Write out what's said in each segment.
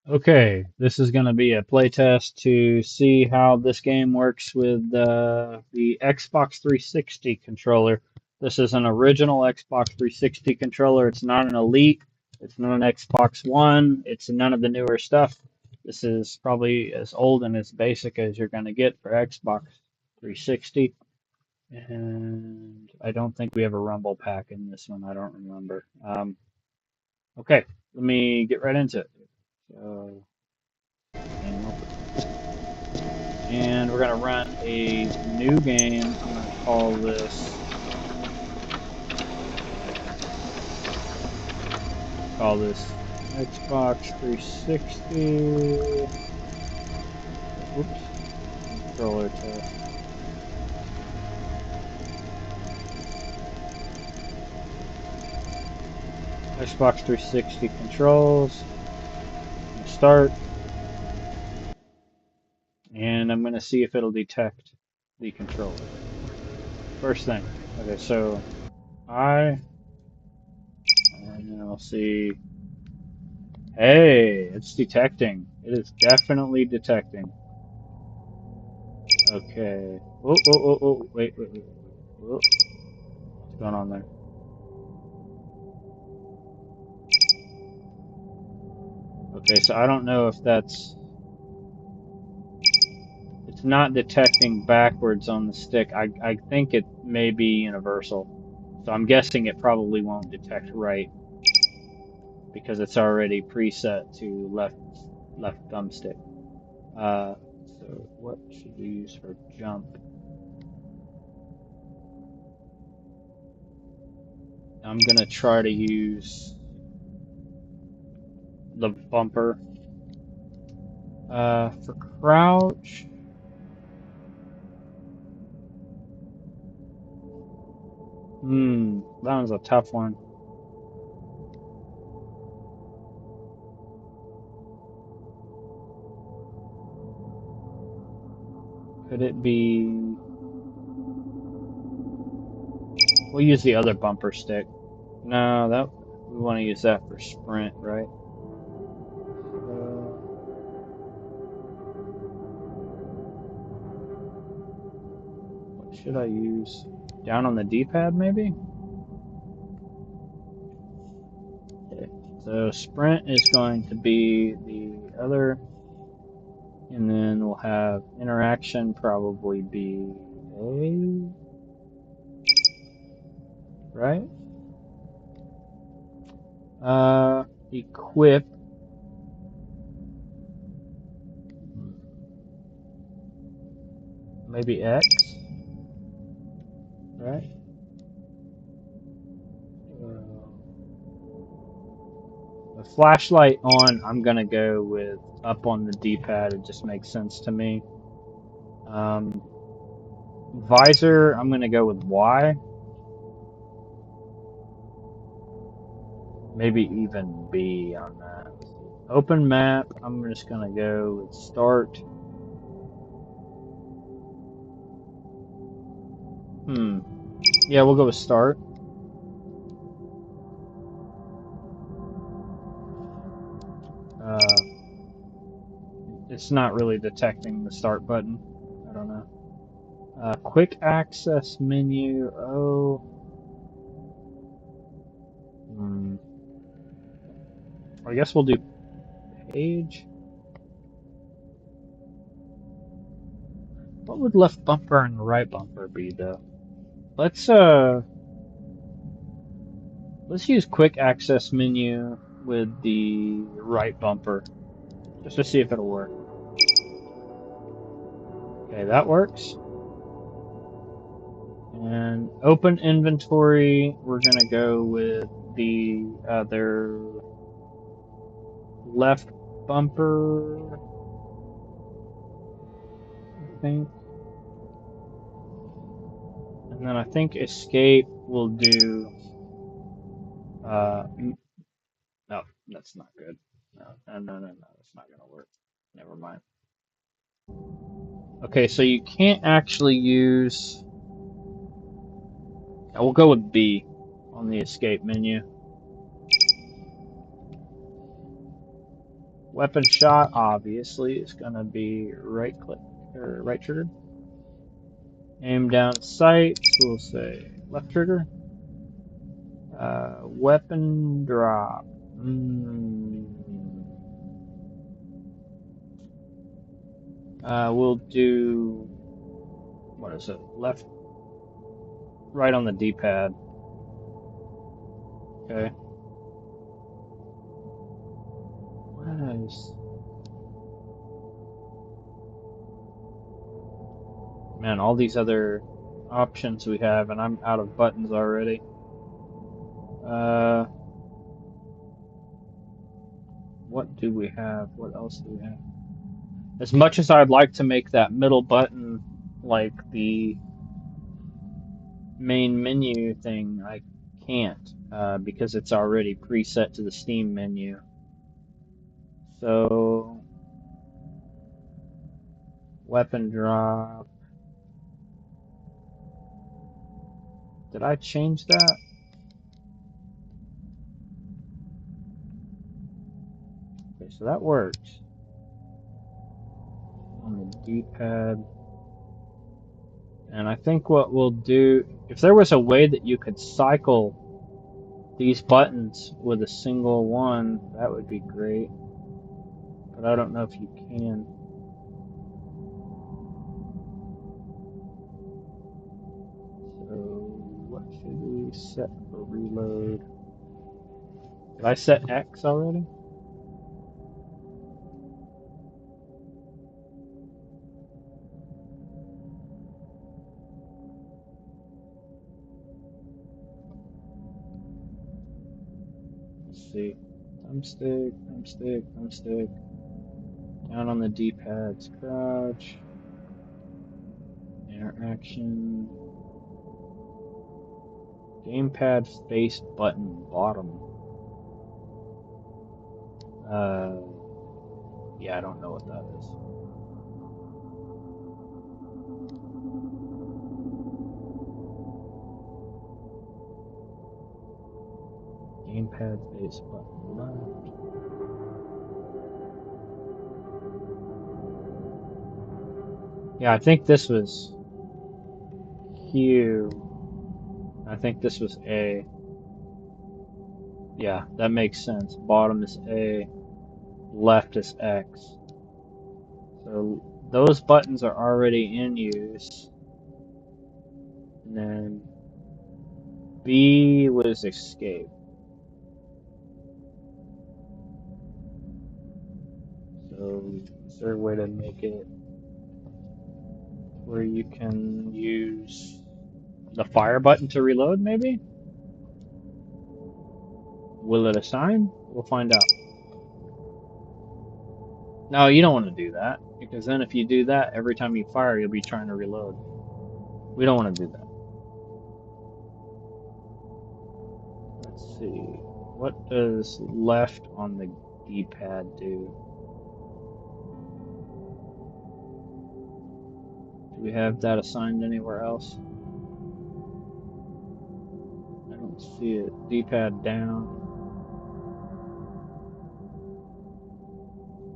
Okay, this is going to be a playtest to see how this game works with the Xbox 360 controller. This is an original Xbox 360 controller. It's not an Elite. It's not an Xbox One. It's none of the newer stuff. This is probably as old and as basic as you're going to get for Xbox 360. And I don't think we have a Rumble pack in this one. I don't remember. Okay, let me get right into it. So, game open. And we're gonna run a new game. I'm gonna call this Xbox 360. Oops, controller test. Xbox 360 controls. Start, and I'm gonna see if it'll detect the controller. First thing. Okay, so and then I'll see. Hey, it's detecting. It is definitely detecting. Okay. Wait. What's going on there? Okay, so I don't know if it's not detecting backwards on the stick. I think it may be universal. So I'm guessing it probably won't detect right because it's already preset to left thumbstick. Uh, so what should we use for jump? I'm gonna try to use the bumper. For crouch, that one's a tough one. Could it be? We'll use the other bumper stick. No, that we want to use that for sprint, right? What should I use? Down on the D-pad, maybe? Okay. So sprint is going to be the other, and then we'll have interaction probably be A, right? Equip, maybe X, right? The flashlight on, I'm gonna go with up on the D-pad. It just makes sense to me. Um, Visor, I'm gonna go with Y. Maybe even B on that. Open map, I'm just gonna go with start. Hmm. Yeah, we'll go with start. Uh, it's not really detecting the start button. I don't know. Quick access menu. Oh. Hmm. I guess we'll do page. What would left bumper and right bumper be though? Let's uh let's use quick access menu with the right bumper just to see if it'll work. Okay, that works. And open inventory, we're gonna go with the other left bumper, I think. And then I think escape will do no, that's not good. No, that's not gonna work. Never mind. Okay, so you can't actually use we'll go with B on the escape menu. Weapon shot, obviously, is going to be right click or right trigger. Aim down sight, so we'll say left trigger. Weapon drop. We'll do, what is it? Left, right on the D-pad. Okay. What is... Man, all these other options we have, and I'm out of buttons already. What do we have? What else do we have? As much as I'd like to make that middle button like the main menu thing, I can't because it's already preset to the Steam menu. So, weapon drop. Did I change that? Okay, so that works. On the D-pad. And I think what we'll do, if there was a way that you could cycle these buttons with a single one, that would be great. But I don't know if you can. So what should we set for reload? Did I set X already? Let's see. Thumbstick, thumbstick, thumbstick. Down on the D-pads, crouch. Interaction. Gamepad face button bottom. Yeah, I don't know what that is. Gamepad face button left. Yeah, I think this was Q. I think this was A. Yeah, that makes sense. Bottom is A, left is X. So those buttons are already in use. And then B was escape. So is there a way to make it where you can use the fire button to reload, maybe? Will it assign? We'll find out. No, you don't want to do that, because then if you do that, every time you fire, you'll be trying to reload. We don't want to do that. Let's see. What does left on the D-pad do? Do we have that assigned anywhere else? I don't see it. D-pad down.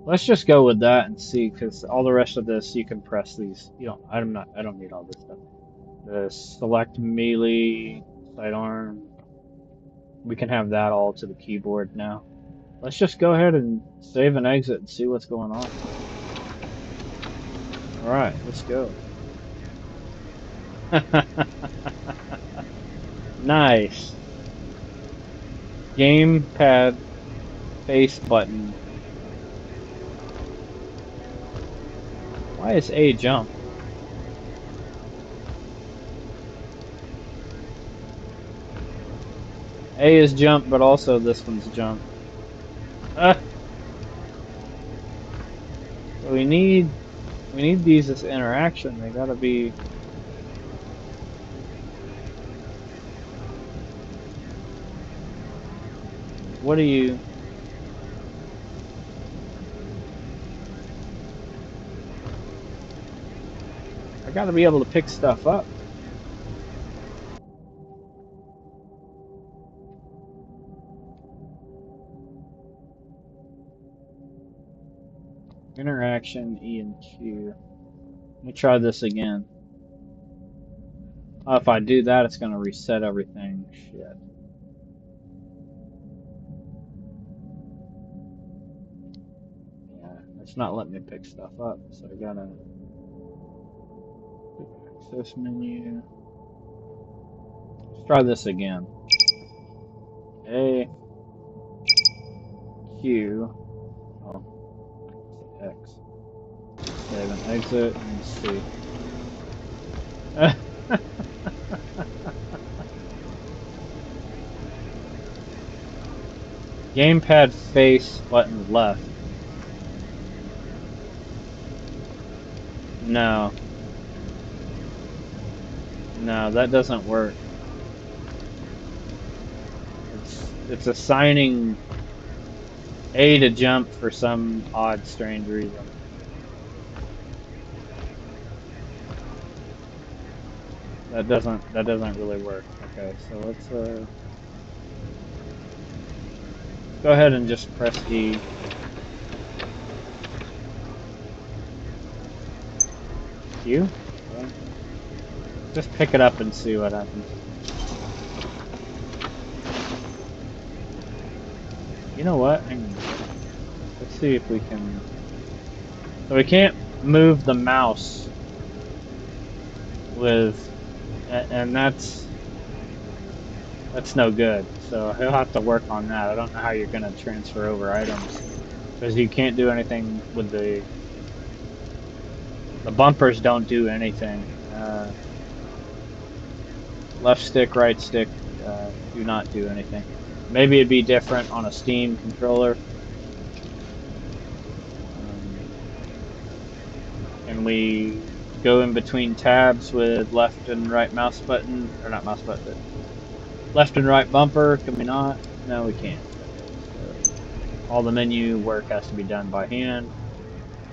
Let's just go with that and see, because all the rest of this you can press these. You don't. I don't need all this stuff. The select melee, sidearm. We can have that all to the keyboard now. Let's just go ahead and save and exit and see what's going on. Alright, let's go. Nice. Gamepad face button. Why is A jump? A is jump, but also this one's jump. So we need these as interaction. They gotta be. What do you? I gotta be able to pick stuff up. Interaction E and Q. Let me try this again. Oh, if I do that, it's going to reset everything. Shit. Yeah, it's not letting me pick stuff up, so I gotta access menu. Let's try this again. A, Q, oh, X. Save and exit and C. Gamepad face button left. No. No, that doesn't work. It's assigning A to jump for some odd, strange reason. That doesn't really work. Okay, so let's go ahead and just press E. Q? Okay. Just pick it up and see what happens. You know what? Hang on. Let's see if we can. So we can't move the mouse with, and that's no good. So he'll have to work on that. I don't know how you're gonna transfer over items because you can't do anything with the bumpers. Don't do anything. Left stick, right stick, do not do anything. Maybe it'd be different on a Steam controller. Can we go in between tabs with left and right mouse button, or not mouse button, but left and right bumper? Can we not? No, we can't. Okay, so all the menu work has to be done by hand.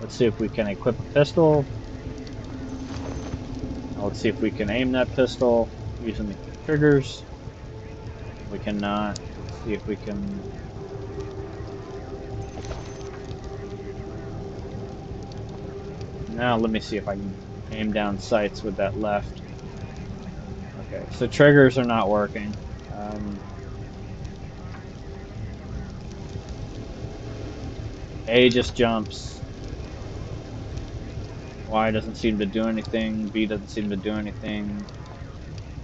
Let's see if we can equip a pistol. Now let's see if we can aim that pistol using the triggers. We cannot. Let's see if we can. Now let me see if I can aim down sights with that left. Okay, so triggers are not working. A just jumps. Y doesn't seem to do anything. B doesn't seem to do anything.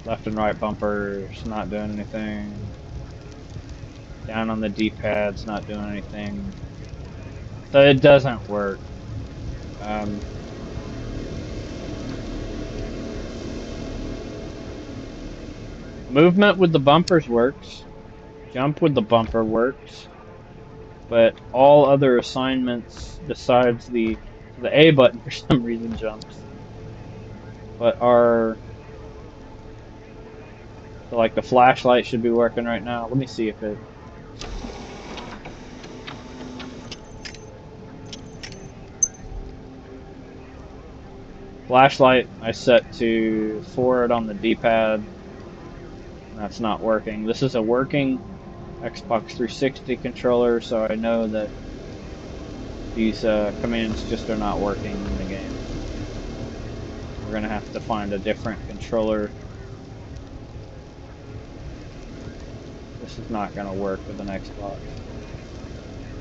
Left and right bumpers not doing anything. Down on the D-pad's not doing anything. So it doesn't work. Movement with the bumpers works. Jump with the bumper works. But all other assignments besides the A button for some reason jumps. But so like the flashlight should be working right now. Let me see if it. Flashlight I set to forward on the D-pad. That's not working. This is a working Xbox 360 controller, so I know that these commands just are not working in the game. We're gonna have to find a different controller. This is not gonna work with an Xbox.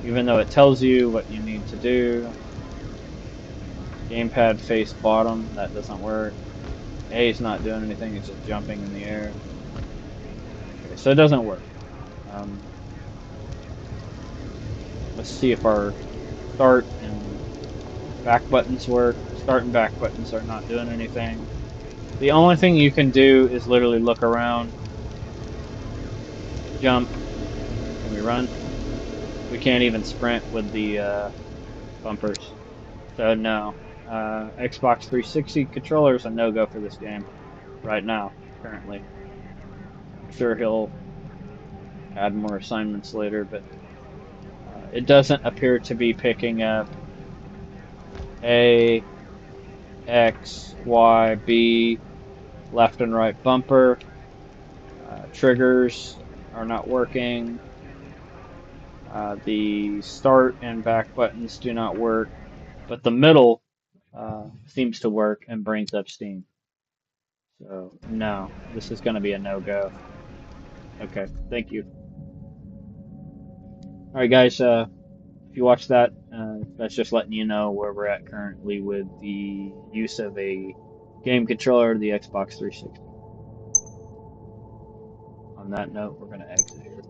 Even though it tells you what you need to do. Gamepad face bottom, that doesn't work. A is not doing anything, it's just jumping in the air. Okay, so it doesn't work. Let's see if our start and back buttons work. Start and back buttons are not doing anything. The only thing you can do is literally look around, jump. Can we run? We can't even sprint with the bumpers. So no. Xbox 360 controller is a no-go for this game right now, currently. I'm sure he'll add more assignments later, but it doesn't appear to be picking up A, X, Y, B, left and right bumper. Triggers are not working. The start and back buttons do not work. but the middle seems to work and brings up Steam. So no, this is going to be a no-go. Okay, thank you. All right, guys. If you watch that, that's just letting you know where we're at currently with the use of a game controller, the Xbox 360. On that note, we're going to exit here.